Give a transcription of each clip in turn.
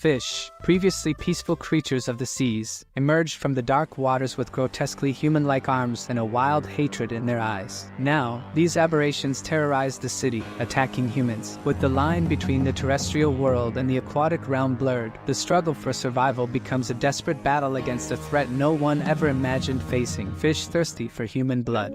Fish, previously peaceful creatures of the seas, emerged from the dark waters with grotesquely human-like arms and a wild hatred in their eyes. Now, these aberrations terrorize the city, attacking humans. With the line between the terrestrial world and the aquatic realm blurred, the struggle for survival becomes a desperate battle against a threat no one ever imagined facing: fish thirsty for human blood.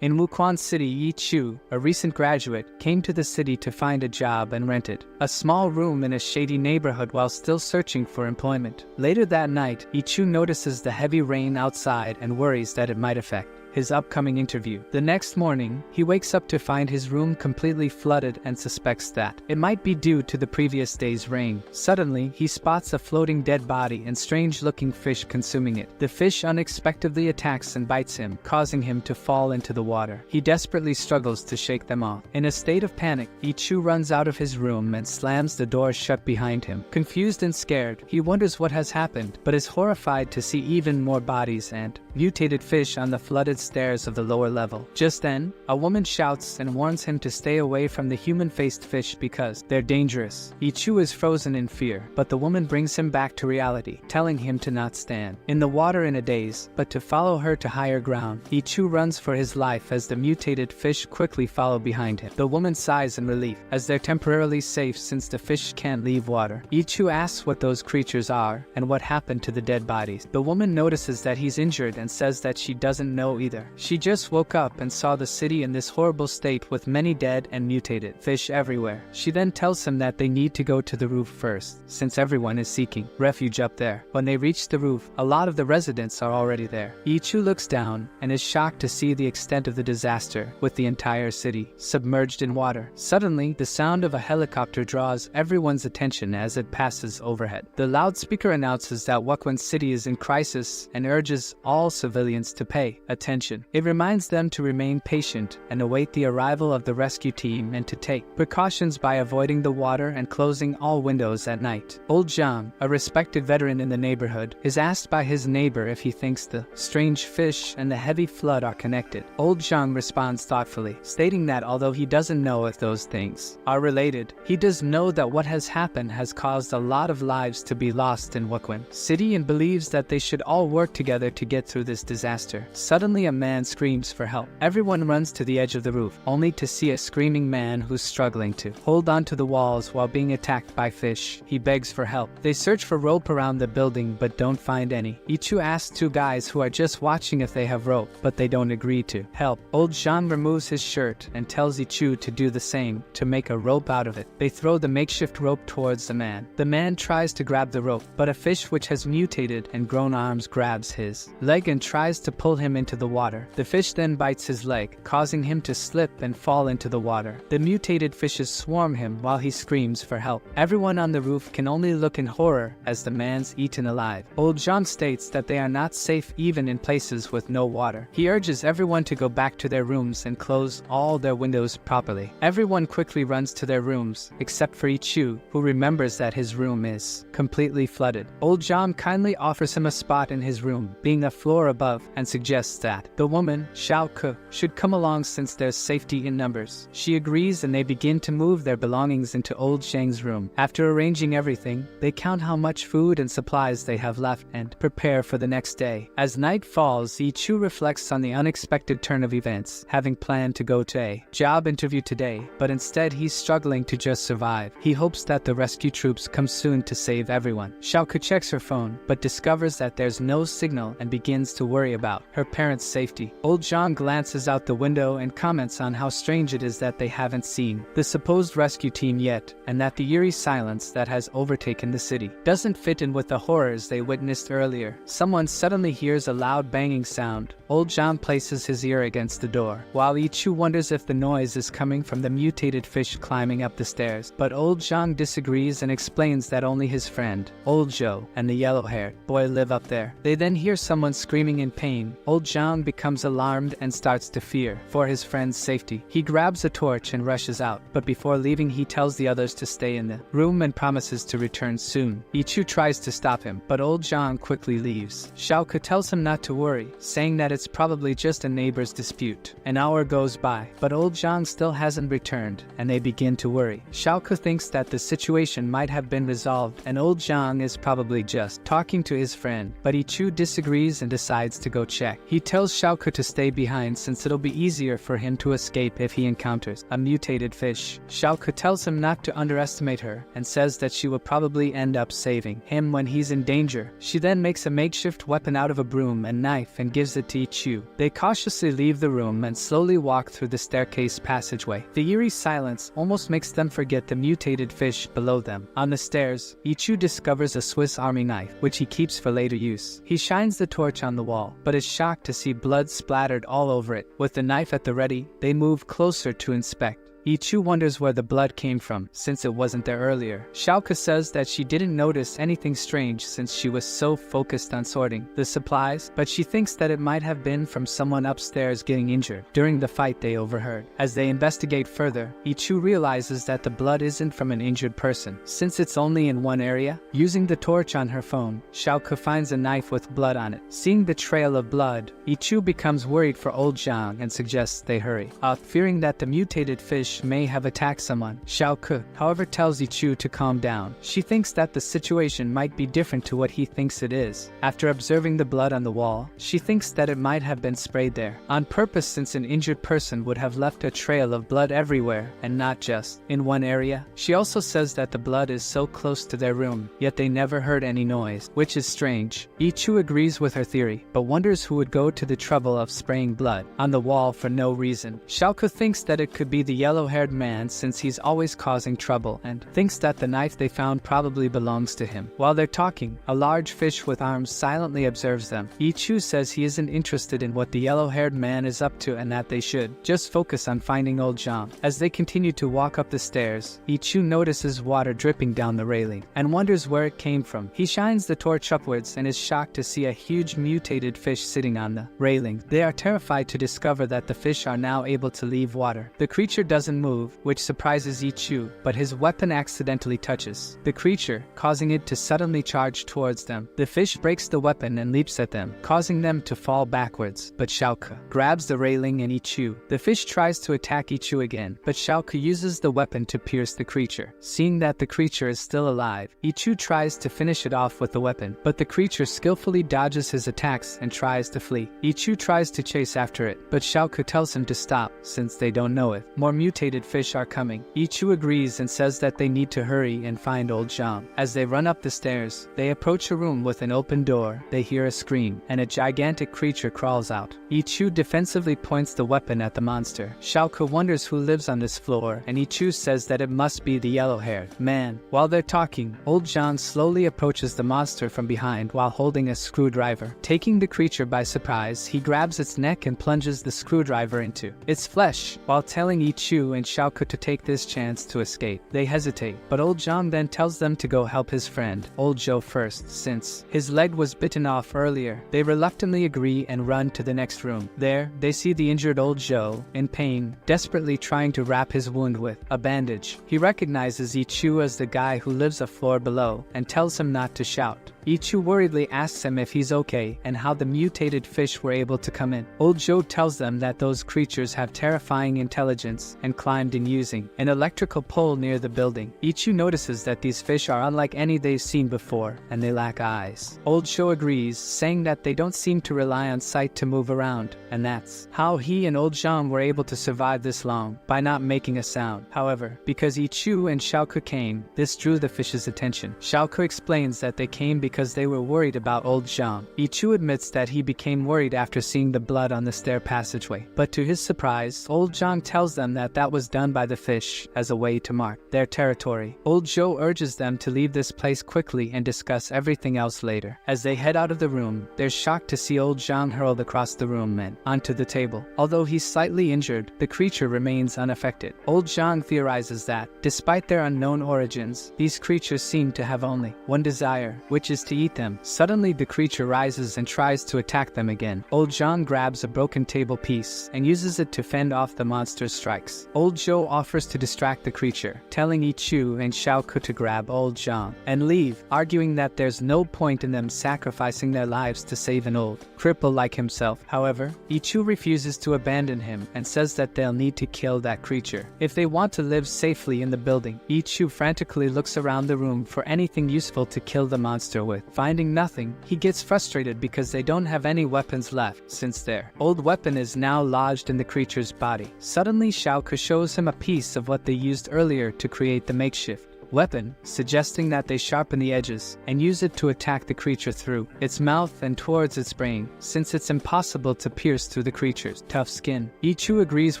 In Wuquan City, Yi Chu, a recent graduate, came to the city to find a job and rented a small room in a shady neighborhood while still searching for employment. Later that night, Yi Chu notices the heavy rain outside and worries that it might affect his upcoming interview. The next morning, he wakes up to find his room completely flooded and suspects that it might be due to the previous day's rain. Suddenly, he spots a floating dead body and strange-looking fish consuming it. The fish unexpectedly attacks and bites him, causing him to fall into the water. He desperately struggles to shake them off. In a state of panic, Yi Chu runs out of his room and slams the door shut behind him. Confused and scared, he wonders what has happened, but is horrified to see even more bodies and mutated fish on the flooded stairs of the lower level. Just then, a woman shouts and warns him to stay away from the human-faced fish because they're dangerous. Yi Chu is frozen in fear, but the woman brings him back to reality, telling him to not stand in the water in a daze, but to follow her to higher ground. Yi Chu runs for his life as the mutated fish quickly follow behind him. The woman sighs in relief, as they're temporarily safe since the fish can't leave water. Yi Chu asks what those creatures are and what happened to the dead bodies. The woman notices that he's injured and says that she doesn't know either. She just woke up and saw the city in this horrible state with many dead and mutated fish everywhere. She then tells him that they need to go to the roof first, since everyone is seeking refuge up there. When they reach the roof, a lot of the residents are already there. Yi Chu looks down and is shocked to see the extent of the disaster, with the entire city submerged in water. Suddenly, the sound of a helicopter draws everyone's attention as it passes overhead. The loudspeaker announces that Wuquan City is in crisis and urges all civilians to pay attention. It reminds them to remain patient and await the arrival of the rescue team and to take precautions by avoiding the water and closing all windows at night. Old Zhang, a respected veteran in the neighborhood, is asked by his neighbor if he thinks the strange fish and the heavy flood are connected. Old Zhang responds thoughtfully, stating that although he doesn't know if those things are related, he does know that what has happened has caused a lot of lives to be lost in Wuquan City and believes that they should all work together to get through this disaster. Suddenly, a man screams for help. Everyone runs to the edge of the roof, only to see a screaming man who's struggling to hold onto the walls while being attacked by fish. He begs for help. They search for rope around the building but don't find any. Yi Chu asks two guys who are just watching if they have rope, but they don't agree to help. Old Jean removes his shirt and tells Yi Chu to do the same, to make a rope out of it. They throw the makeshift rope towards the man. The man tries to grab the rope, but a fish which has mutated and grown arms grabs his leg and tries to pull him into the water. The fish then bites his leg, causing him to slip and fall into the water. The mutated fishes swarm him while he screams for help. Everyone on the roof can only look in horror as the man's eaten alive. Old Jean states that they are not safe even in places with no water. He urges everyone to go back to their rooms and close all their windows properly. Everyone quickly runs to their rooms, except for Yi Chu, who remembers that his room is completely flooded. Old Jean kindly offers him a spot in his room, being a floor above, and suggests that the woman, Xiao Ke, should come along since there's safety in numbers. She agrees and they begin to move their belongings into Old Shang's room. After arranging everything, they count how much food and supplies they have left and prepare for the next day. As night falls, Yi Chu reflects on the unexpected turn of events, having planned to go to a job interview today, but instead he's struggling to just survive. He hopes that the rescue troops come soon to save everyone. Xiao Ke checks her phone, but discovers that there's no signal and begins to worry about her parents' safety. Old Zhang glances out the window and comments on how strange it is that they haven't seen the supposed rescue team yet, and that the eerie silence that has overtaken the city doesn't fit in with the horrors they witnessed earlier. Someone suddenly hears a loud banging sound. Old Zhang places his ear against the door, while Yi Chu wonders if the noise is coming from the mutated fish climbing up the stairs. But Old Zhang disagrees and explains that only his friend, Old Zhou, and the yellow-haired boy live up there. They then hear someone screaming in pain. Old Zhang becomes alarmed and starts to fear for his friend's safety. He grabs a torch and rushes out, but before leaving he tells the others to stay in the room and promises to return soon. Yi Chu tries to stop him, but Old Zhang quickly leaves. Xiao Ke tells him not to worry, saying that it's it's probably just a neighbor's dispute. An hour goes by, but old Zhang still hasn't returned, and they begin to worry. Xiaoke thinks that the situation might have been resolved, and old Zhang is probably just talking to his friend, but Ichu disagrees and decides to go check. He tells Xiaoke to stay behind since it'll be easier for him to escape if he encounters a mutated fish. Xiaoke tells him not to underestimate her, and says that she will probably end up saving him when he's in danger. She then makes a makeshift weapon out of a broom and knife and gives it to Ichu. They cautiously leave the room and slowly walk through the staircase passageway. The eerie silence almost makes them forget the mutated fish below them. On the stairs, Ichu discovers a Swiss Army knife, which he keeps for later use. He shines the torch on the wall, but is shocked to see blood splattered all over it. With the knife at the ready, they move closer to inspect. Ichu wonders where the blood came from, since it wasn't there earlier. Xiaoke says that she didn't notice anything strange since she was so focused on sorting the supplies, but she thinks that it might have been from someone upstairs getting injured during the fight they overheard. As they investigate further, Ichu realizes that the blood isn't from an injured person, since it's only in one area. Using the torch on her phone, Xiaoke finds a knife with blood on it. Seeing the trail of blood, Ichu becomes worried for old Zhang and suggests they hurry, fearing that the mutated fish may have attacked someone. Xiaoke, however, tells Ichu to calm down. She thinks that the situation might be different to what he thinks it is. After observing the blood on the wall, she thinks that it might have been sprayed there on purpose, since an injured person would have left a trail of blood everywhere and not just in one area. She also says that the blood is so close to their room, yet they never heard any noise, which is strange. Ichu agrees with her theory, but wonders who would go to the trouble of spraying blood on the wall for no reason. Xiaoke thinks that it could be the yellow-haired man, since he's always causing trouble, and thinks that the knife they found probably belongs to him. While they're talking, a large fish with arms silently observes them. Ichu says he isn't interested in what the yellow-haired man is up to and that they should just focus on finding old Zhang. As they continue to walk up the stairs, Ichu notices water dripping down the railing and wonders where it came from. He shines the torch upwards and is shocked to see a huge mutated fish sitting on the railing. They are terrified to discover that the fish are now able to leave water. The creature doesn't move, which surprises Ichu, but his weapon accidentally touches the creature, causing it to suddenly charge towards them. The fish breaks the weapon and leaps at them, causing them to fall backwards, but Xiaoke grabs the railing and Ichu. The fish tries to attack Ichu again, but Xiaoke uses the weapon to pierce the creature. Seeing that the creature is still alive, Ichu tries to finish it off with the weapon, but the creature skillfully dodges his attacks and tries to flee. Ichu tries to chase after it, but Xiaoke tells him to stop, since they don't know it. More mutated fish are coming. Ichu agrees and says that they need to hurry and find old Zhang. As they run up the stairs, they approach a room with an open door. They hear a scream, and a gigantic creature crawls out. Ichu defensively points the weapon at the monster. Xiaoke wonders who lives on this floor, and Ichu says that it must be the yellow-haired man. While they're talking, old Zhang slowly approaches the monster from behind while holding a screwdriver. Taking the creature by surprise, he grabs its neck and plunges the screwdriver into its flesh, while telling Ichu and Xiaoke to take this chance to escape. They hesitate, but old Zhang then tells them to go help his friend, old Zhou, first, since his leg was bitten off earlier. They reluctantly agree and run to the next room. There, they see the injured old Zhou, in pain, desperately trying to wrap his wound with a bandage. He recognizes Ichu as the guy who lives a floor below, and tells him not to shout. Ichu worriedly asks him if he's okay and how the mutated fish were able to come in. Old Zhou tells them that those creatures have terrifying intelligence and climbed in using an electrical pole near the building. Ichu notices that these fish are unlike any they've seen before, and they lack eyes. Old Zhou agrees, saying that they don't seem to rely on sight to move around, and that's how he and old Zhang were able to survive this long, by not making a sound. However, because Ichu and Xiaoke came, this drew the fish's attention. Xiaoke explains that they came because they were worried about old Zhang. Ichu admits that he became worried after seeing the blood on the stair passageway, but to his surprise, old Zhang tells them that that was done by the fish as a way to mark their territory. Old Zhou urges them to leave this place quickly and discuss everything else later. As they head out of the room, they're shocked to see old Zhang hurled across the room and onto the table. Although he's slightly injured, the creature remains unaffected. Old Zhang theorizes that, despite their unknown origins, these creatures seem to have only one desire, which is to eat them. Suddenly the creature rises and tries to attack them again. Old John grabs a broken table piece and uses it to fend off the monster's strikes. Old Joe offers to distract the creature, telling Ichu and Xiaoku to grab Old John and leave, arguing that there's no point in them sacrificing their lives to save an old cripple like himself. However, Ichu refuses to abandon him and says that they'll need to kill that creature if they want to live safely in the building. Ichu frantically looks around the room for anything useful to kill the monster with. Finding nothing, he gets frustrated because they don't have any weapons left, since their old weapon is now lodged in the creature's body. Suddenly Xiaoku shows him a piece of what they used earlier to create the makeshift weapon, suggesting that they sharpen the edges and use it to attack the creature through its mouth and towards its brain, since it's impossible to pierce through the creature's tough skin. Ichu agrees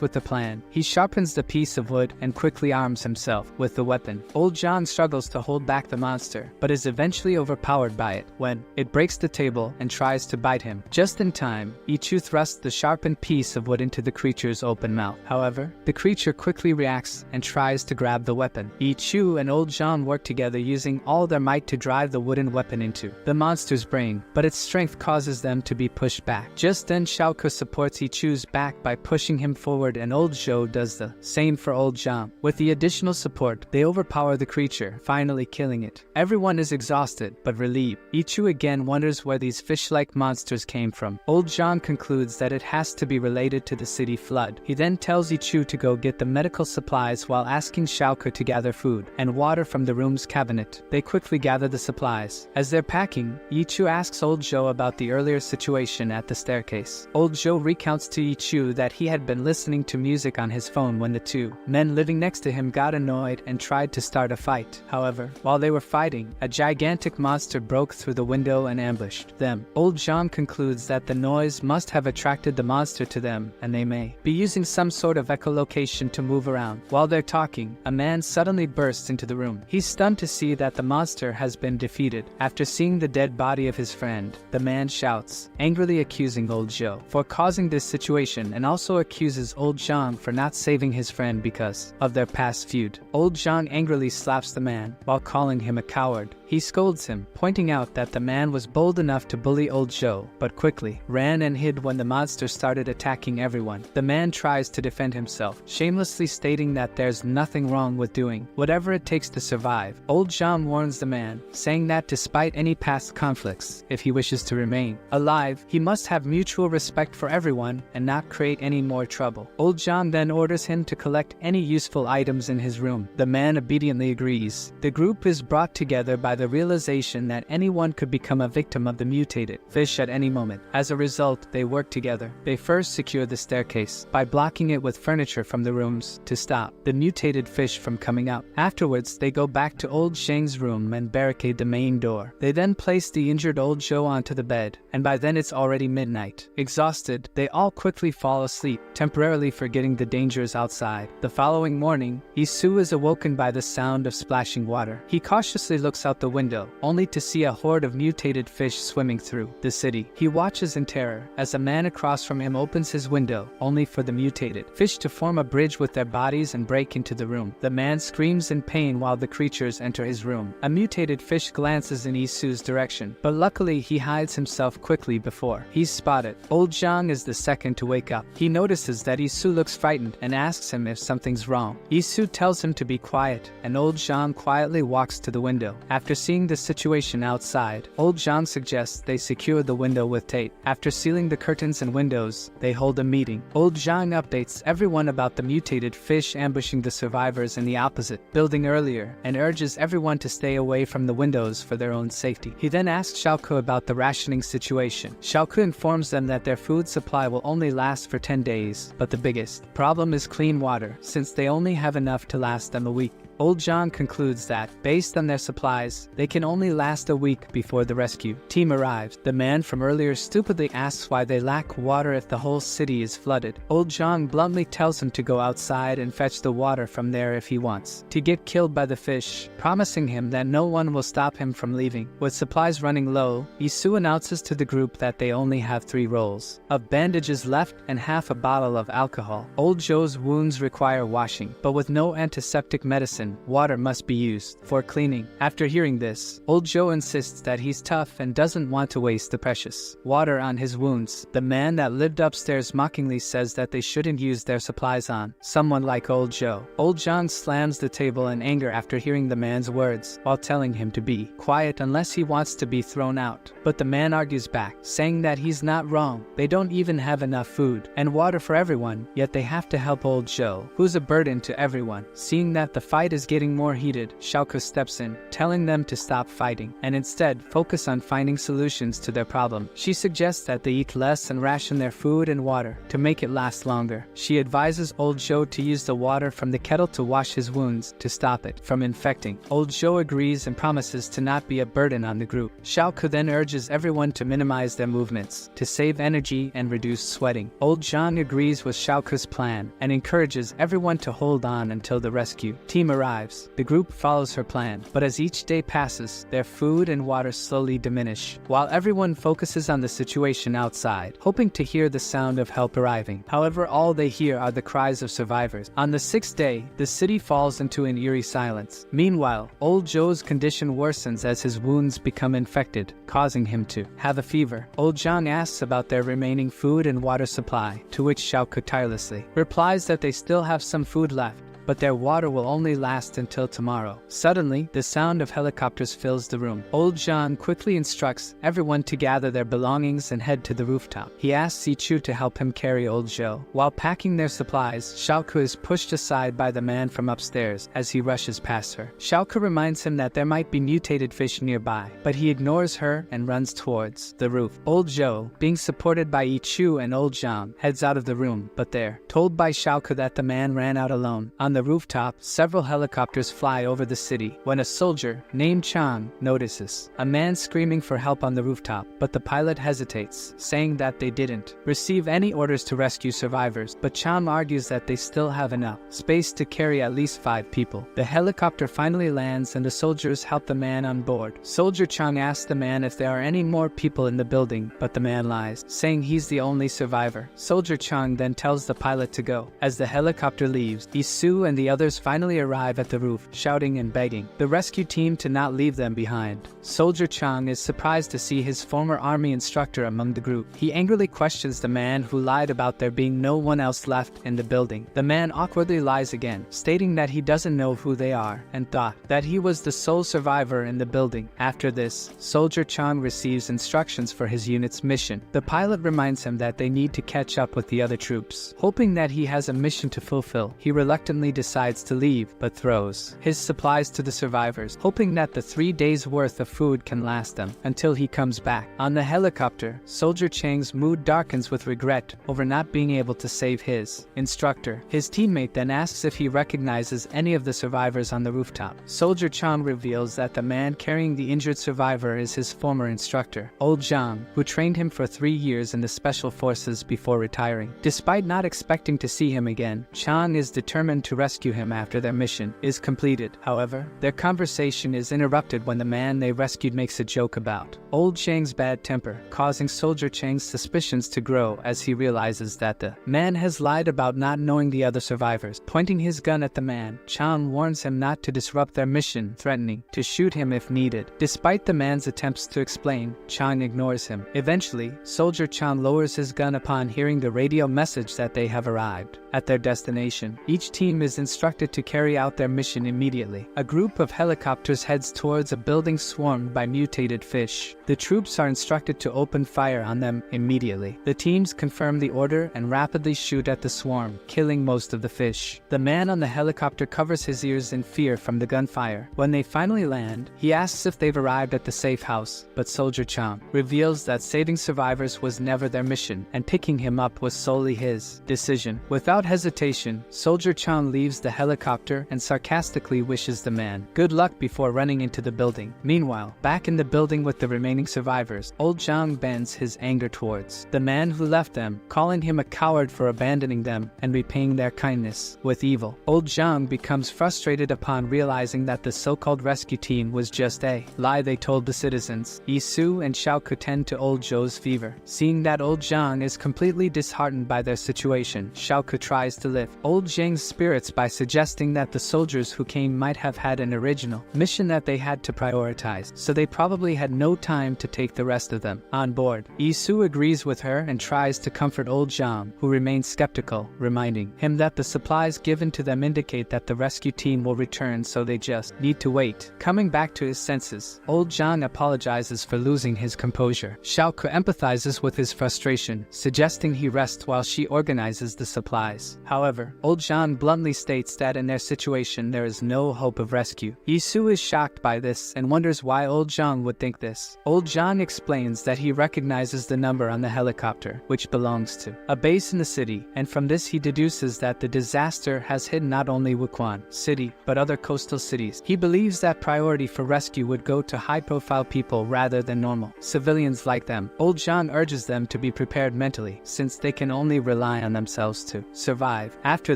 with the plan. He sharpens the piece of wood and quickly arms himself with the weapon. Old John struggles to hold back the monster, but is eventually overpowered by it when it breaks the table and tries to bite him. Just in time, Ichu thrusts the sharpened piece of wood into the creature's open mouth. However, the creature quickly reacts and tries to grab the weapon. Ichu and Old John work together using all their might to drive the wooden weapon into the monster's brain, but its strength causes them to be pushed back. Just then Xiaoku supports Ichu's back by pushing him forward, and Old Joe does the same for Old John. With the additional support, they overpower the creature, finally killing it. Everyone is exhausted but relieved. Ichu again wonders where these fish-like monsters came from. Old John concludes that it has to be related to the city flood. He then tells Ichu to go get the medical supplies while asking Xiaoku to gather food and water from the room's cabinet. They quickly gather the supplies. As they're packing, Ichu asks Old Joe about the earlier situation at the staircase. Old Joe recounts to Ichu that he had been listening to music on his phone when the two men living next to him got annoyed and tried to start a fight. However, while they were fighting, a gigantic monster broke through the window and ambushed them. Old John concludes that the noise must have attracted the monster to them, and they may be using some sort of echolocation to move around. While they're talking, a man suddenly bursts into the room. He's stunned to see that the monster has been defeated. After seeing the dead body of his friend, the man shouts, angrily accusing Old Joe for causing this situation, and also accuses Old John for not saving his friend because of their past feud. Old John angrily slaps the man while calling him a coward. He scolds him, pointing out that the man was bold enough to bully Old Joe, but quickly ran and hid when the monster started attacking everyone. The man tries to defend himself, shamelessly stating that there's nothing wrong with doing whatever it takes to survive. Old John warns the man, saying that despite any past conflicts, if he wishes to remain alive, he must have mutual respect for everyone and not create any more trouble. Old John then orders him to collect any useful items in his room. The man obediently agrees. The group is brought together by the realization that anyone could become a victim of the mutated fish at any moment. As a result, they work together. They first secure the staircase by blocking it with furniture from the rooms to stop the mutated fish from coming out. Afterwards, they go back to Old Shang's room and barricade the main door. They then place the injured Old Joe onto the bed, and by then it's already midnight. Exhausted, they all quickly fall asleep, temporarily forgetting the dangers outside. The following morning, Isu is awoken by the sound of splashing water. He cautiously looks out the window, only to see a horde of mutated fish swimming through the city. He watches in terror as a man across from him opens his window, only for the mutated fish to form a bridge with their bodies and break into the room. The man screams in pain while the creatures enter his room. A mutated fish glances in Isu's direction, but luckily he hides himself quickly before he's spotted. Old Zhang is the second to wake up. He notices that Isu looks frightened and asks him if something's wrong. Isu tells him to be quiet, and Old Zhang quietly walks to the window. After seeing the situation outside, Old Zhang suggests they secure the window with tape. After sealing the curtains and windows, they hold a meeting. Old Zhang updates everyone about the mutated fish ambushing the survivors in the opposite building earlier, and urges everyone to stay away from the windows for their own safety. He then asks Xiaoku about the rationing situation. Xiaoku informs them that their food supply will only last for 10 days, but the biggest problem is clean water, since they only have enough to last them a week. Old John concludes that, based on their supplies, they can only last a week before the rescue team arrives. The man from earlier stupidly asks why they lack water if the whole city is flooded. Old John bluntly tells him to go outside and fetch the water from there if he wants to get killed by the fish, promising him that no one will stop him from leaving. With supplies running low, Isu announces to the group that they only have 3 rolls of bandages left and half a bottle of alcohol. Old Joe's wounds require washing, but with no antiseptic medicine, listen, water must be used for cleaning. After hearing this, old Joe insists that he's tough and doesn't want to waste the precious water on his wounds. The man that lived upstairs mockingly says that they shouldn't use their supplies on someone like old Joe. Old John slams the table in anger after hearing the man's words, while telling him to be quiet unless he wants to be thrown out. But the man argues back, saying that he's not wrong. They don't even have enough food and water for everyone, yet they have to help old Joe, who's a burden to everyone. Seeing that the fight is getting more heated, Shouko steps in, telling them to stop fighting and instead focus on finding solutions to their problem. She suggests that they eat less and ration their food and water to make it last longer. She advises old Joe to use the water from the kettle to wash his wounds to stop it from infecting. Old Joe agrees and promises to not be a burden on the group. Shouko then urges everyone to minimize their movements to save energy and reduce sweating. Old John agrees with Shouko's plan and encourages everyone to hold on until the rescue team arrives. The group follows her plan, but as each day passes, their food and water slowly diminish, while everyone focuses on the situation outside, hoping to hear the sound of help arriving. However, all they hear are the cries of survivors. On the sixth day, the city falls into an eerie silence. Meanwhile, old Joe's condition worsens as his wounds become infected, causing him to have a fever. Old John asks about their remaining food and water supply, to which Shouko tirelessly replies that they still have some food left, but their water will only last until tomorrow. Suddenly, the sound of helicopters fills the room. Old John quickly instructs everyone to gather their belongings and head to the rooftop. He asks Ichu to help him carry old Joe. While packing their supplies, Shouko is pushed aside by the man from upstairs as he rushes past her. Shouko reminds him that there might be mutated fish nearby, but he ignores her and runs towards the roof. Old Joe, being supported by Ichu and old John, heads out of the room, but they're told by Shouko that the man ran out alone. On the rooftop, several helicopters fly over the city when a soldier named Chang notices a man screaming for help on the rooftop, but the pilot hesitates, saying that they didn't receive any orders to rescue survivors, but Chang argues that they still have enough space to carry at least 5 people. The helicopter finally lands and the soldiers help the man on board. Soldier Chang asks the man if there are any more people in the building, but the man lies, saying he's the only survivor. Soldier Chang then tells the pilot to go. As the helicopter leaves, Isu and the others finally arrive at the roof, shouting and begging the rescue team to not leave them behind. Soldier Chang is surprised to see his former army instructor among the group. He angrily questions the man who lied about there being no one else left in the building. The man awkwardly lies again, stating that he doesn't know who they are and thought that he was the sole survivor in the building. After this, Soldier Chang receives instructions for his unit's mission. The pilot reminds him that they need to catch up with the other troops. Hoping that he has a mission to fulfill, he reluctantly decides to leave, but throws his supplies to the survivors, hoping that the 3 days worth of food can last them until he comes back. On the helicopter, Soldier Chang's mood darkens with regret over not being able to save his instructor. His teammate then asks if he recognizes any of the survivors on the rooftop. Soldier Chang reveals that the man carrying the injured survivor is his former instructor, Old Zhang, who trained him for 3 years in the special forces before retiring. Despite not expecting to see him again, Chang is determined to rescue him after their mission is completed. However, their conversation is interrupted when the man they rescued makes a joke about Old Chang's bad temper, causing Soldier Chang's suspicions to grow as he realizes that the man has lied about not knowing the other survivors. Pointing his gun at the man, Chang warns him not to disrupt their mission, threatening to shoot him if needed. Despite the man's attempts to explain, Chang ignores him. Eventually, Soldier Chang lowers his gun upon hearing the radio message that they have arrived at their destination. Each team is instructed to carry out their mission immediately. A group of helicopters heads towards a building swarmed by mutated fish. The troops are instructed to open fire on them immediately. The teams confirm the order and rapidly shoot at the swarm, killing most of the fish. The man on the helicopter covers his ears in fear from the gunfire. When they finally land, he asks if they've arrived at the safe house, but Soldier Chang reveals that saving survivors was never their mission, and picking him up was solely his decision. Without hesitation, Soldier Chang leaves the helicopter and sarcastically wishes the man good luck before running into the building. Meanwhile, back in the building with the remaining survivors, Old Zhang bends his anger towards the man who left them, calling him a coward for abandoning them and repaying their kindness with evil. Old Zhang becomes frustrated upon realizing that the so-called rescue team was just a lie they told the citizens. Isu and Xiaoku tend to Old Zhou's fever. Seeing that Old Zhang is completely disheartened by their situation, Xiaoku tries tries to lift old Zhang's spirits by suggesting that the soldiers who came might have had an original mission that they had to prioritize, so they probably had no time to take the rest of them on board. Isu agrees with her and tries to comfort old Zhang, who remains skeptical, reminding him that the supplies given to them indicate that the rescue team will return, so they just need to wait. Coming back to his senses, old Zhang apologizes for losing his composure. Xiaoke empathizes with his frustration, suggesting he rests while she organizes the supplies. However, old Zhang bluntly states that in their situation there is no hope of rescue. Isu is shocked by this and wonders why old Zhang would think this. Old Zhang explains that he recognizes the number on the helicopter, which belongs to a base in the city, and from this he deduces that the disaster has hit not only Wuquan City, but other coastal cities. He believes that priority for rescue would go to high-profile people rather than normal civilians like them. Old Zhang urges them to be prepared mentally, since they can only rely on themselves to survive. After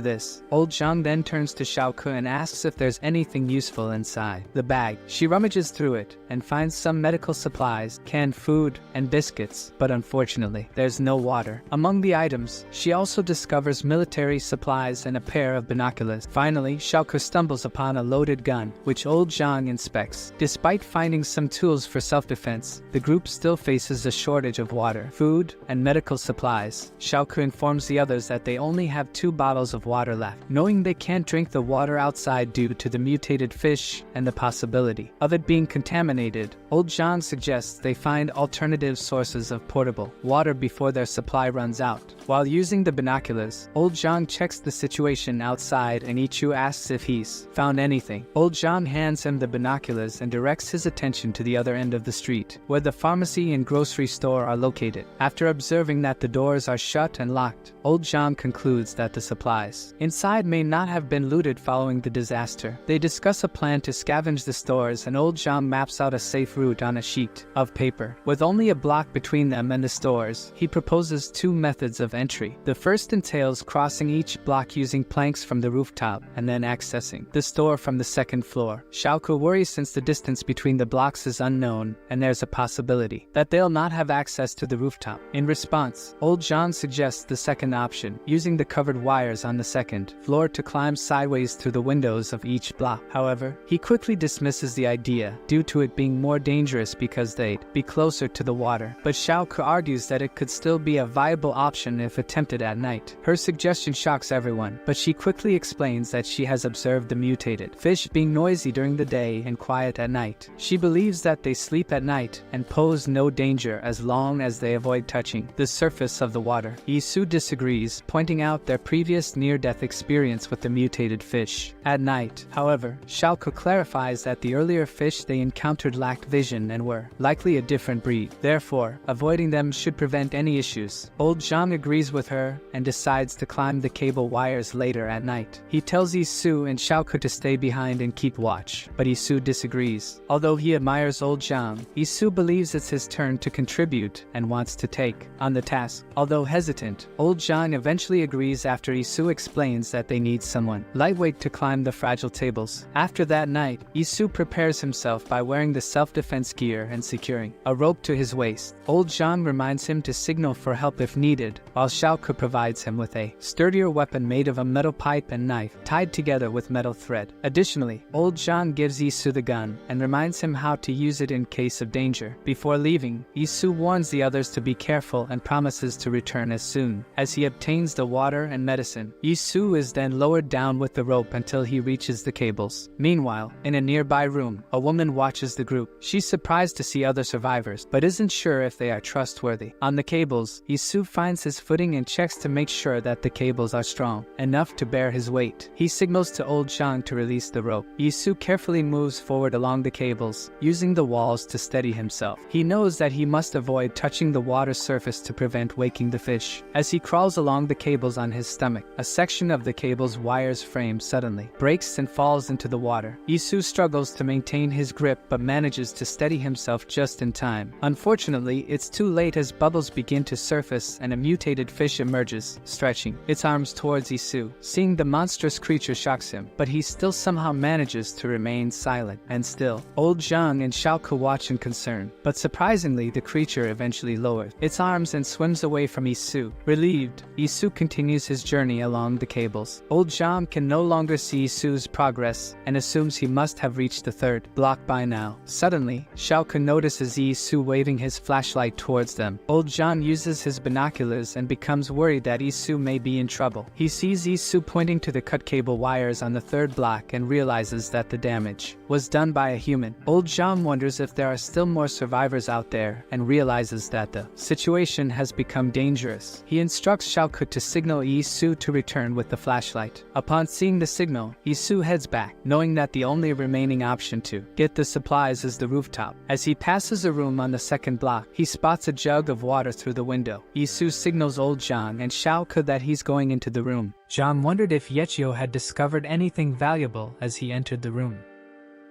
this, old Zhang then turns to Xiaoke and asks if there's anything useful inside the bag. She rummages through it and finds some medical supplies, canned food, and biscuits, but unfortunately, there's no water. Among the items, she also discovers military supplies and a pair of binoculars. Finally, Xiaoke stumbles upon a loaded gun, which old Zhang inspects. Despite finding some tools for self-defense, the group still faces a shortage of water, food, and medical supplies. Xiaoke informs the others that they only have 2 bottles of water left, knowing they can't drink the water outside due to the mutated fish and the possibility of it being contaminated. Old Zhang suggests they find alternative sources of portable water before their supply runs out. While using the binoculars, old Zhang checks the situation outside and Ichu asks if he's found anything. Old Zhang hands him the binoculars and directs his attention to the other end of the street, where the pharmacy and grocery store are located. After observing that the doors are shut and locked, old Zhang concludes that the supplies inside may not have been looted following the disaster. They discuss a plan to scavenge the stores, and old Zhang maps out a safe route on a sheet of paper. With only a block between them and the stores, he proposes 2 methods of entry. The first entails crossing each block using planks from the rooftop and then accessing the store from the second floor. Xiaoke worries since the distance between the blocks is unknown and there's a possibility that they'll not have access to the rooftop. In response, old Zhang suggests the second option, using the covered wires on the second floor to climb sideways through the windows of each block. However, he quickly dismisses the idea due to it being more dangerous because they'd be closer to the water. But Xiaoke argues that it could still be a viable option if attempted at night. Her suggestion shocks everyone, but she quickly explains that she has observed the mutated fish being noisy during the day and quiet at night. She believes that they sleep at night and pose no danger as long as they avoid touching the surface of the water. Isu disagrees, pointing out their previous near-death experience with the mutated fish at night. However, Xiaoke clarifies that the earlier fish they encountered lacked vision and were likely a different breed. Therefore, avoiding them should prevent any issues. Old Zhang agrees with her and decides to climb the cable wires later at night. He tells Isu and Xiaoke to stay behind and keep watch, but Isu disagrees. Although he admires old Zhang, Isu believes it's his turn to contribute and wants to take on the task. Although hesitant, old Zhang eventually agrees after Isu explains that they need someone lightweight to climb the fragile tables. After that night, Isu prepares himself by wearing the self-defense gear and securing a rope to his waist. Old Zhang reminds him to signal for help if needed, while Xiaoke provides him with a sturdier weapon made of a metal pipe and knife tied together with metal thread. Additionally, old Zhang gives Isu the gun and reminds him how to use it in case of danger. Before leaving, Isu warns the others to be careful and promises to return as soon as he obtains the water and medicine. Isu is then lowered down with the rope until he reaches the cables. Meanwhile, in a nearby room, a woman watches the group. She's surprised to see other survivors, but isn't sure if they are trustworthy. On the cables, Isu finds his footing and checks to make sure that the cables are strong enough to bear his weight. He signals to old Zhang to release the rope. Isu carefully moves forward along the cables, using the walls to steady himself. He knows that he must avoid touching the water surface to prevent waking the fish. As he crawls along the cables on his stomach, a section of the cable's wires frame suddenly breaks and falls into the water. Isu struggles to maintain his grip but manages to steady himself just in time. Unfortunately, it's too late as bubbles begin to surface and a mutated fish emerges, stretching its arms towards Isu. Seeing the monstrous creature shocks him, but he still somehow manages to remain silent and still. Old Zhang and Xiaoke watch in concern, but surprisingly the creature eventually lowers its arms and swims away from Isu. Relieved, moment, Isu continues his journey along the cables. Old Jam can no longer see Isu's progress and assumes he must have reached the third block by now. Suddenly, Xiaoke notices Isu waving his flashlight towards them. Old John uses his binoculars and becomes worried that Isu may be in trouble. He sees Isu pointing to the cut cable wires on the third block and realizes that the damage was done by a human. Old John wonders if there are still more survivors out there and realizes that the situation has become dangerous. He instructs Xiaoke to signal Isu to return with the flashlight. Upon seeing the signal, Isu heads back, knowing that the only remaining option to get the supplies is the rooftop. As he passes a room on the second block, he spots a jug of water through the window. Isu signals old Zhang and Xiaoke that he's going into the room. Zhang wondered if Yechio had discovered anything valuable as he entered the room.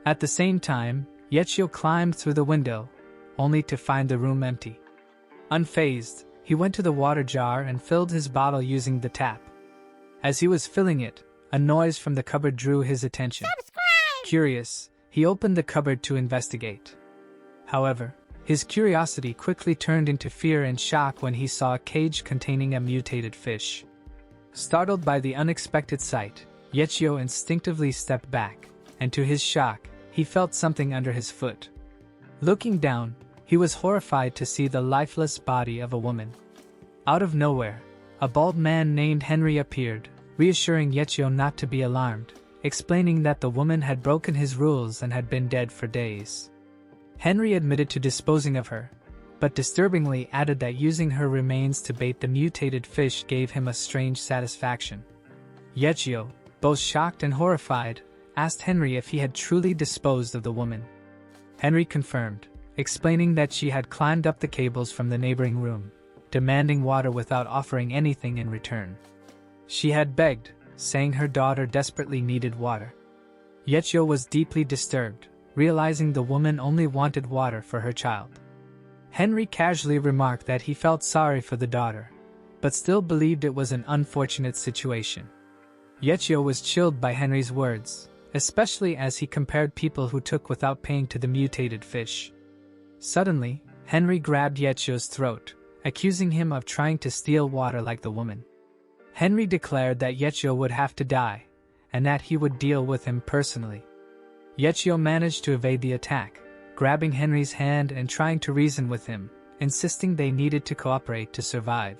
At the same time, Yechio climbed through the window, only to find the room empty. Unfazed, he went to the water jar and filled his bottle using the tap. As he was filling it, a noise from the cupboard drew his attention. Subscribe! Curious, he opened the cupboard to investigate. However, his curiosity quickly turned into fear and shock when he saw a cage containing a mutated fish. Startled by the unexpected sight, Yechio instinctively stepped back, and to his shock, he felt something under his foot. Looking down, he was horrified to see the lifeless body of a woman. Out of nowhere, a bald man named Henry appeared, reassuring Yechio not to be alarmed, explaining that the woman had broken his rules and had been dead for days. Henry admitted to disposing of her, but disturbingly added that using her remains to bait the mutated fish gave him a strange satisfaction. Yechio, both shocked and horrified, asked Henry if he had truly disposed of the woman. Henry confirmed, explaining that she had climbed up the cables from the neighboring room, demanding water without offering anything in return. She had begged, saying her daughter desperately needed water. Yechio was deeply disturbed, realizing the woman only wanted water for her child. Henry casually remarked that he felt sorry for the daughter, but still believed it was an unfortunate situation. Yechio was chilled by Henry's words, especially as he compared people who took without paying to the mutated fish. Suddenly, Henry grabbed Yechio's throat, accusing him of trying to steal water like the woman. Henry declared that Yechio would have to die, and that he would deal with him personally. Yechio managed to evade the attack, grabbing Henry's hand and trying to reason with him, insisting they needed to cooperate to survive.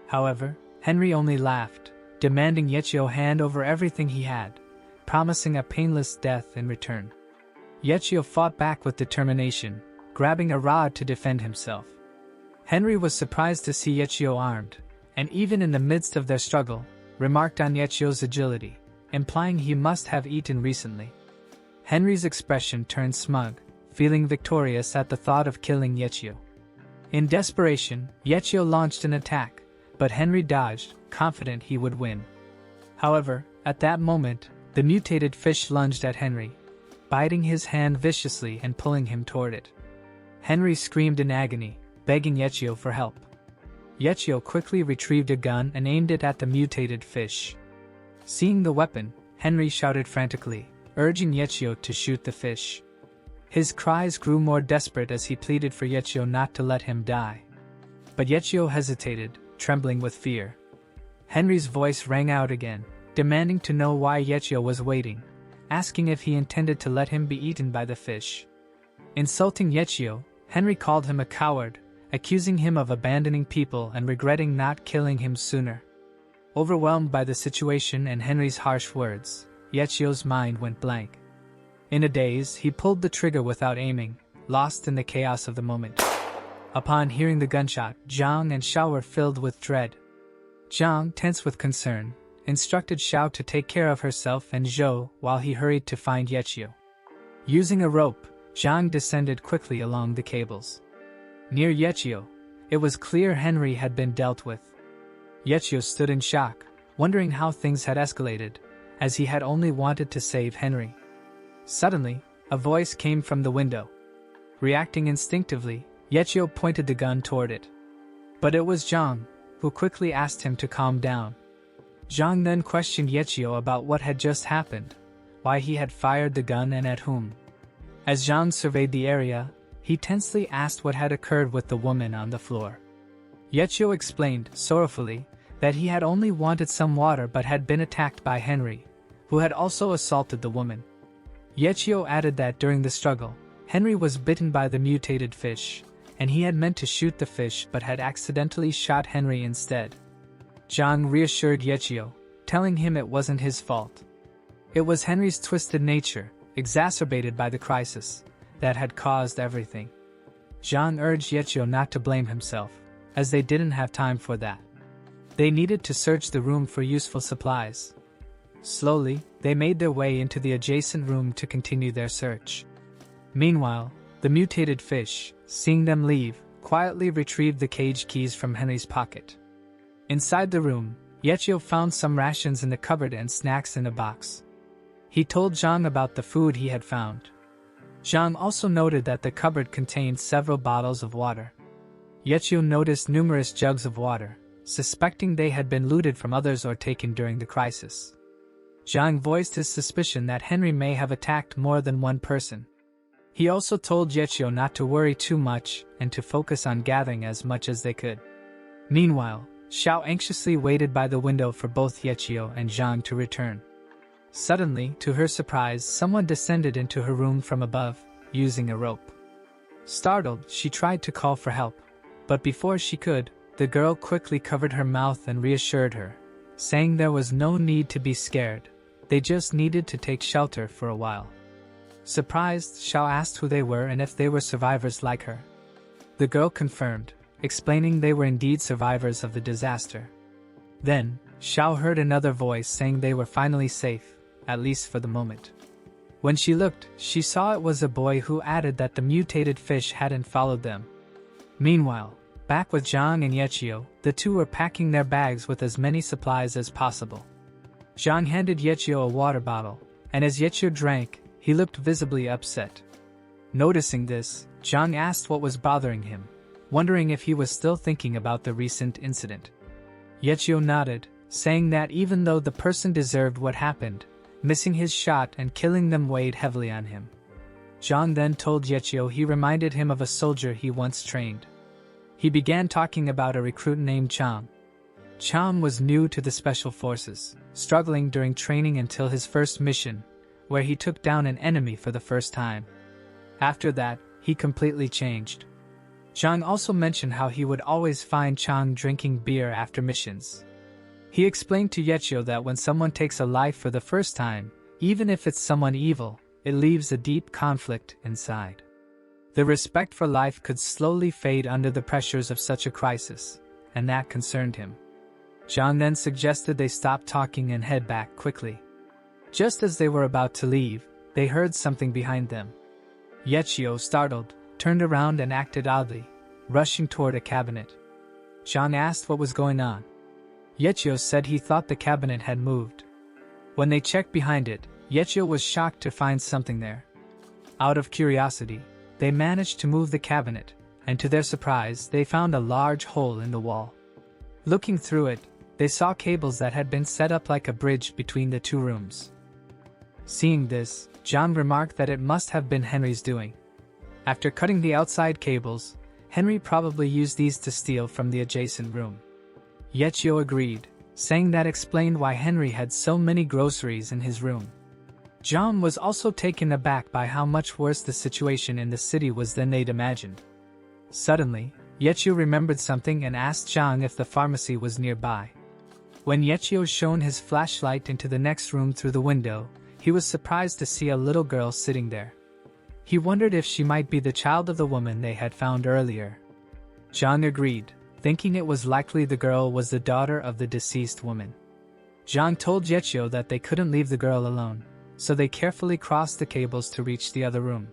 However, Henry only laughed, demanding Yechio hand over everything he had, promising a painless death in return. Yechio fought back with determination, grabbing a rod to defend himself. Henry was surprised to see Yechio armed, and even in the midst of their struggle, remarked on Yechio's agility, implying he must have eaten recently. Henry's expression turned smug, feeling victorious at the thought of killing Yechio. In desperation, Yechio launched an attack, but Henry dodged, confident he would win. However, at that moment, the mutated fish lunged at Henry, biting his hand viciously and pulling him toward it. Henry screamed in agony, begging Yechio for help. Yechio quickly retrieved a gun and aimed it at the mutated fish. Seeing the weapon, Henry shouted frantically, urging Yechio to shoot the fish. His cries grew more desperate as he pleaded for Yechio not to let him die. But Yechio hesitated, trembling with fear. Henry's voice rang out again, demanding to know why Yechio was waiting, asking if he intended to let him be eaten by the fish. Insulting Yechio, Henry called him a coward, accusing him of abandoning people and regretting not killing him sooner. Overwhelmed by the situation and Henry's harsh words, Yechio's mind went blank. In a daze, he pulled the trigger without aiming, lost in the chaos of the moment. Upon hearing the gunshot, Zhang and Xiao were filled with dread. Zhang, tense with concern, instructed Xiao to take care of herself and Zhou while he hurried to find Yechio. Using a rope, Zhang descended quickly along the cables. Near Yechio, it was clear Henry had been dealt with. Yechio stood in shock, wondering how things had escalated, as he had only wanted to save Henry. Suddenly, a voice came from the window. Reacting instinctively, Yechio pointed the gun toward it. But it was Zhang, who quickly asked him to calm down. Zhang then questioned Yechio about what had just happened, why he had fired the gun and at whom. As Zhang surveyed the area, he tensely asked what had occurred with the woman on the floor. Yechio explained, sorrowfully, that he had only wanted some water but had been attacked by Henry, who had also assaulted the woman. Yechio added that during the struggle, Henry was bitten by the mutated fish, and he had meant to shoot the fish but had accidentally shot Henry instead. Zhang reassured Yechio, telling him it wasn't his fault. It was Henry's twisted nature, exacerbated by the crisis, that had caused everything. Zhang urged Yechio not to blame himself, as they didn't have time for that. They needed to search the room for useful supplies. Slowly, they made their way into the adjacent room to continue their search. Meanwhile, the mutated fish, seeing them leave, quietly retrieved the cage keys from Henry's pocket. Inside the room, Yechio found some rations in the cupboard and snacks in a box. He told Zhang about the food he had found. Zhang also noted that the cupboard contained several bottles of water. Yechio noticed numerous jugs of water, suspecting they had been looted from others or taken during the crisis. Zhang voiced his suspicion that Henry may have attacked more than one person. He also told Yechio not to worry too much and to focus on gathering as much as they could. Meanwhile, Xiao anxiously waited by the window for both Yechio and Zhang to return. Suddenly, to her surprise, someone descended into her room from above, using a rope. Startled, she tried to call for help, but before she could, the girl quickly covered her mouth and reassured her, saying there was no need to be scared, they just needed to take shelter for a while. Surprised, Xiao asked who they were and if they were survivors like her. The girl confirmed, explaining they were indeed survivors of the disaster. Then, Xiao heard another voice saying they were finally safe, at least for the moment. When she looked, she saw it was a boy who added that the mutated fish hadn't followed them. Meanwhile, back with Zhang and Yechio, the two were packing their bags with as many supplies as possible. Zhang handed Yechio a water bottle, and as Yechio drank, he looked visibly upset. Noticing this, Zhang asked what was bothering him, wondering if he was still thinking about the recent incident. Yechio nodded, saying that even though the person deserved what happened, missing his shot and killing them weighed heavily on him. Zhang then told Yechio he reminded him of a soldier he once trained. He began talking about a recruit named Chang. Chang was new to the special forces, struggling during training until his first mission, where he took down an enemy for the first time. After that, he completely changed. Zhang also mentioned how he would always find Chang drinking beer after missions. He explained to Yechio that when someone takes a life for the first time, even if it's someone evil, it leaves a deep conflict inside. The respect for life could slowly fade under the pressures of such a crisis, and that concerned him. Zhang then suggested they stop talking and head back quickly. Just as they were about to leave, they heard something behind them. Yechio, startled, turned around and acted oddly, rushing toward a cabinet. Zhang asked what was going on. Yechio said he thought the cabinet had moved. When they checked behind it, Yechio was shocked to find something there. Out of curiosity, they managed to move the cabinet, and to their surprise, they found a large hole in the wall. Looking through it, they saw cables that had been set up like a bridge between the two rooms. Seeing this, Zhang remarked that it must have been Henry's doing. After cutting the outside cables, Henry probably used these to steal from the adjacent room. Yechio agreed, saying that explained why Henry had so many groceries in his room. Zhang was also taken aback by how much worse the situation in the city was than they'd imagined. Suddenly, Yechio remembered something and asked Zhang if the pharmacy was nearby. When Yechio shone his flashlight into the next room through the window, he was surprised to see a little girl sitting there. He wondered if she might be the child of the woman they had found earlier. Zhang agreed, thinking it was likely the girl was the daughter of the deceased woman. Zhang told Yechio that they couldn't leave the girl alone, so they carefully crossed the cables to reach the other room.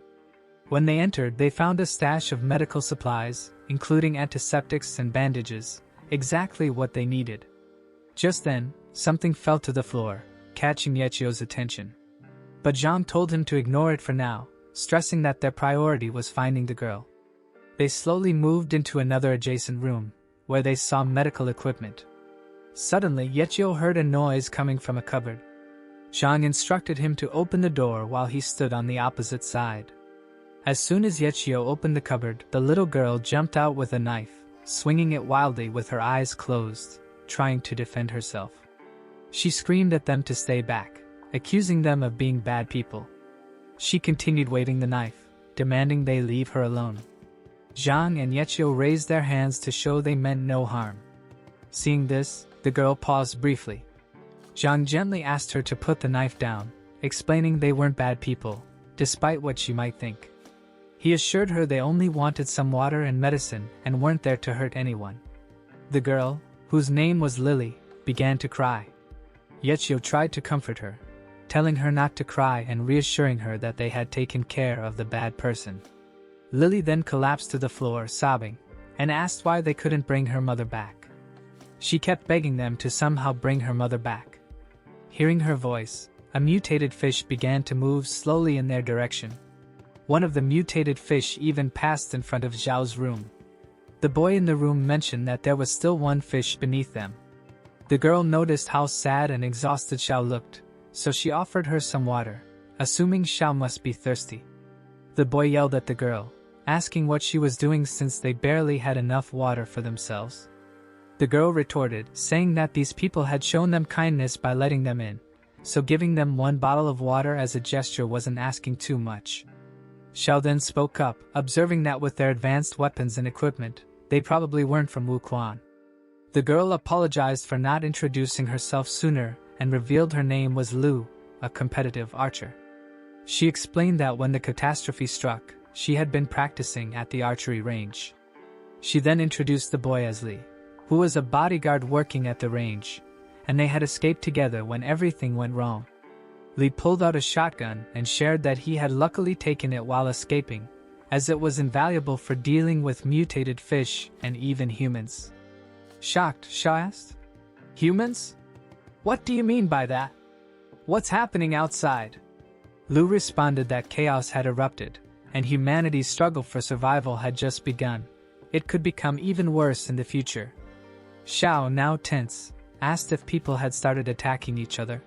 When they entered, they found a stash of medical supplies, including antiseptics and bandages, exactly what they needed. Just then, something fell to the floor, catching Yechio's attention. But Zhang told him to ignore it for now, stressing that their priority was finding the girl. They slowly moved into another adjacent room, where they saw medical equipment. Suddenly, Yechio heard a noise coming from a cupboard. Zhang instructed him to open the door while he stood on the opposite side. As soon as Yechio opened the cupboard, the little girl jumped out with a knife, swinging it wildly with her eyes closed. trying to defend herself. She screamed at them to stay back, accusing them of being bad people. She continued waving the knife, demanding they leave her alone. Zhang and Yechio raised their hands to show they meant no harm. Seeing this, the girl paused briefly. Zhang gently asked her to put the knife down, explaining they weren't bad people, despite what she might think. He assured her they only wanted some water and medicine and weren't there to hurt anyone. The girl, whose name was Lily, began to cry. Yechio tried to comfort her, telling her not to cry and reassuring her that they had taken care of the bad person. Lily then collapsed to the floor, sobbing, and asked why they couldn't bring her mother back. She kept begging them to somehow bring her mother back. Hearing her voice, a mutated fish began to move slowly in their direction. One of the mutated fish even passed in front of Zhao's room. The boy in the room mentioned that there was still one fish beneath them. The girl noticed how sad and exhausted Xiao looked, so she offered her some water, assuming Xiao must be thirsty. The boy yelled at the girl, asking what she was doing since they barely had enough water for themselves. The girl retorted, saying that these people had shown them kindness by letting them in, so giving them one bottle of water as a gesture wasn't asking too much. Xiao then spoke up, observing that with their advanced weapons and equipment, they probably weren't from Wuquan. The girl apologized for not introducing herself sooner and revealed her name was Lu, a competitive archer. She explained that when the catastrophe struck, she had been practicing at the archery range. She then introduced the boy as Li, who was a bodyguard working at the range, and they had escaped together when everything went wrong. Li pulled out a shotgun and shared that he had luckily taken it while escaping, as it was invaluable for dealing with mutated fish and even humans. Shocked, Xiao asked, "Humans? What do you mean by that? What's happening outside?" Lu responded that chaos had erupted, and humanity's struggle for survival had just begun. It could become even worse in the future. Xiao, now tense, asked if people had started attacking each other.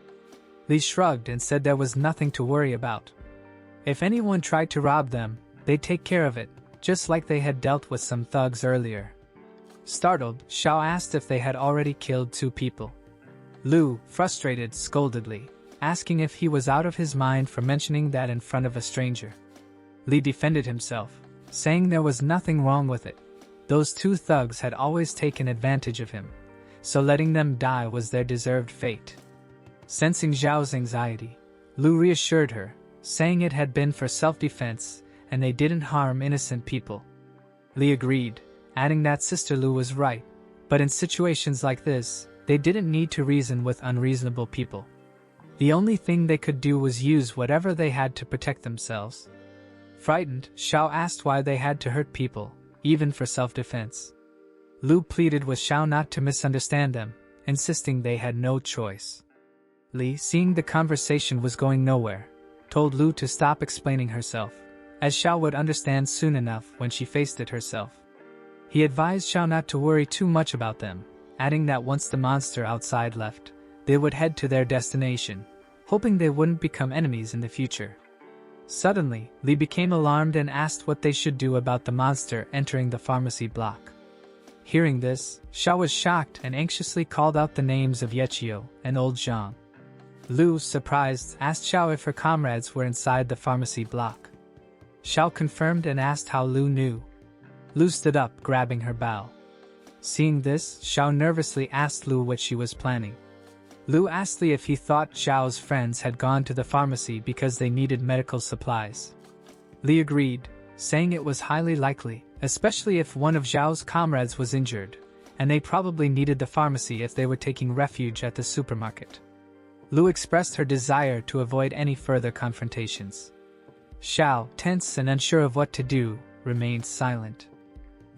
Li shrugged and said there was nothing to worry about. If anyone tried to rob them, they'd take care of it, just like they had dealt with some thugs earlier. Startled, Xiao asked if they had already killed 2 people. Lu, frustrated, scolded Li, asking if he was out of his mind for mentioning that in front of a stranger. Li defended himself, saying there was nothing wrong with it. Those 2 thugs had always taken advantage of him, so letting them die was their deserved fate. Sensing Zhao's anxiety, Lu reassured her, saying it had been for self-defense and they didn't harm innocent people. Li agreed, adding that Sister Lu was right, but in situations like this, they didn't need to reason with unreasonable people. The only thing they could do was use whatever they had to protect themselves. Frightened, Xiao asked why they had to hurt people, even for self-defense. Lu pleaded with Xiao not to misunderstand them, insisting they had no choice. Li, seeing the conversation was going nowhere, told Lu to stop explaining herself, as Xiao would understand soon enough when she faced it herself. He advised Xiao not to worry too much about them, adding that once the monster outside left, they would head to their destination, hoping they wouldn't become enemies in the future. Suddenly, Li became alarmed and asked what they should do about the monster entering the pharmacy block. Hearing this, Xiao was shocked and anxiously called out the names of Yechio and old Zhang. Lu, surprised, asked Xiao if her comrades were inside the pharmacy block. Xiao confirmed and asked how Lu knew. Lu stood up, grabbing her bow. Seeing this, Xiao nervously asked Lu what she was planning. Lu asked Li if he thought Xiao's friends had gone to the pharmacy because they needed medical supplies. Li agreed, saying it was highly likely, especially if one of Xiao's comrades was injured, and they probably needed the pharmacy if they were taking refuge at the supermarket. Lu expressed her desire to avoid any further confrontations. Xiao, tense and unsure of what to do, remained silent.